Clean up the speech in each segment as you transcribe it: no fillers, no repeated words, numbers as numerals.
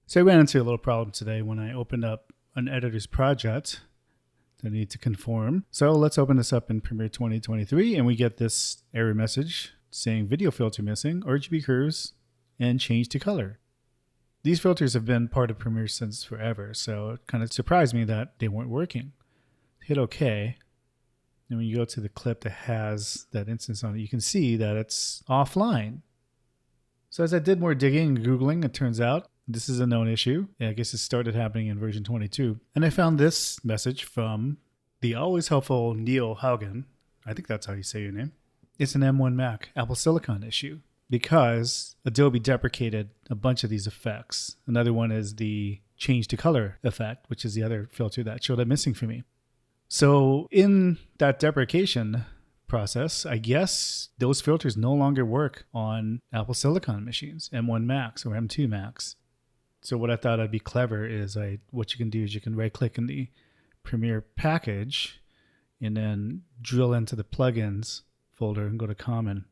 So I ran into a little problem today when I opened up an editor's project that I need to conform. So let's open this up in Premiere 2023 and we get this error message saying video filter missing, RGB curves, and change to color. These filters have been part of Premiere since forever, so it kind of surprised me that they weren't working. Hit OK. And when you go to the clip that has that instance on it, you can see that it's offline. So as I did more digging and Googling, it turns out this is a known issue. I guess it started happening in version 22. And I found this message from the always helpful Neil Haugen. I think that's how you say your name. It's an M1 Mac Apple Silicon issue because Adobe deprecated a bunch of these effects. Another one is the change to color effect, which is the other filter that showed up missing for me. So in that deprecation process, I guess those filters no longer work on Apple Silicon machines, M1 Macs or M2 Macs. So what I thought I'd be clever is what you can do is you can right click in the Premiere package and then drill into the plugins folder and go to common.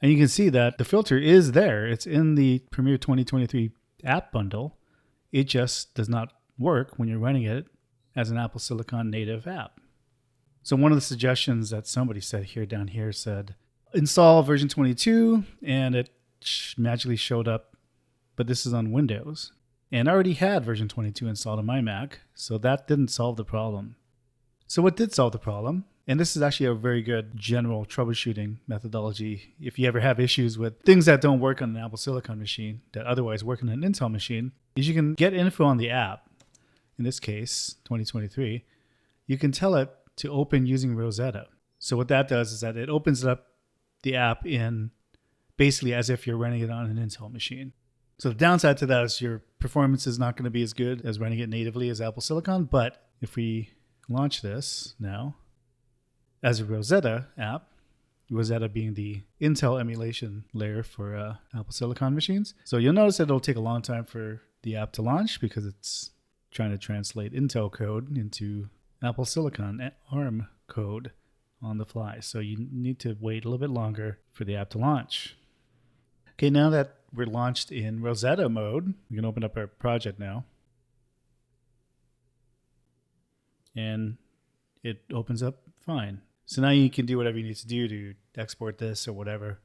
And you can see that the filter is there. It's in the Premiere 2023 app bundle. It just does not work when you're running it as an Apple Silicon native app. So one of the suggestions that somebody said here down here said, install version 22, and it magically showed up, but this is on Windows. And I already had version 22 installed on my Mac, so that didn't solve the problem. So what did solve the problem? And this is actually a very good general troubleshooting methodology. If you ever have issues with things that don't work on an Apple Silicon machine that otherwise work on an Intel machine, is you can get info on the app. In this case, 2023, you can tell it to open using Rosetta. So what that does is that it opens up the app in basically as if you're running it on an Intel machine. So the downside to that is your performance is not going to be as good as running it natively as Apple Silicon. But if we launch this now as a Rosetta app, Rosetta being the Intel emulation layer for Apple Silicon machines. So you'll notice that it'll take a long time for the app to launch because it's trying to translate Intel code into Apple Silicon ARM code on the fly. So you need to wait a little bit longer for the app to launch. Okay, now that we're launched in Rosetta mode, we can open up our project now. And it opens up fine. So now you can do whatever you need to do to export this or whatever.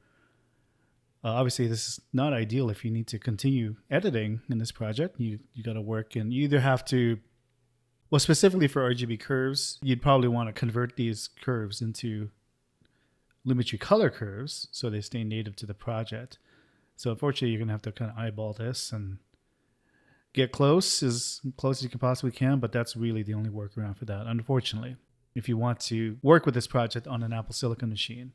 Obviously, this is not ideal if you need to continue editing in this project. You got to work, and you either have to, well, specifically for RGB curves, you'd probably want to convert these curves into Lumetri color curves so they stay native to the project. So unfortunately, you're going to have to kind of eyeball this and get close as you can possibly can, but that's really the only workaround for that, unfortunately, if you want to work with this project on an Apple Silicon machine.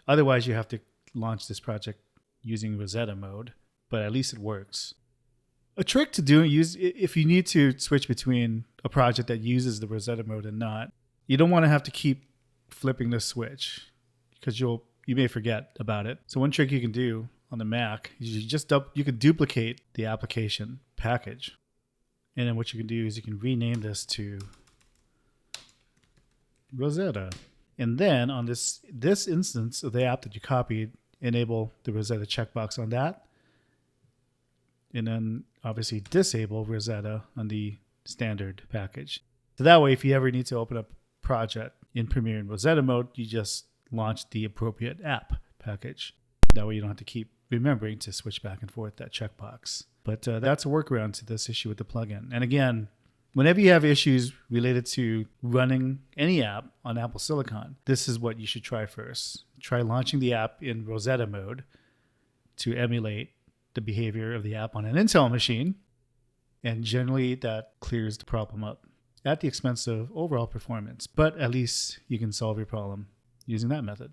Otherwise, you have to launch this project using Rosetta mode, but at least it works. A trick to do if you need to switch between a project that uses the Rosetta mode and not, you don't want to have to keep flipping the switch because you may forget about it. So one trick you can do on the Mac is you can duplicate the application package, and then what you can do is you can rename this to Rosetta, and then on this instance of the app that you copied, enable the Rosetta checkbox on that, and then obviously disable Rosetta on the standard package. So that way, if you ever need to open up a project in Premiere in Rosetta mode, you just launch the appropriate app package. That way you don't have to keep remembering to switch back and forth that checkbox. But that's a workaround to this issue with the plugin. And again, whenever you have issues related to running any app on Apple Silicon, this is what you should try first. Try launching the app in Rosetta mode to emulate the behavior of the app on an Intel machine. And generally that clears the problem up at the expense of overall performance. But at least you can solve your problem using that method.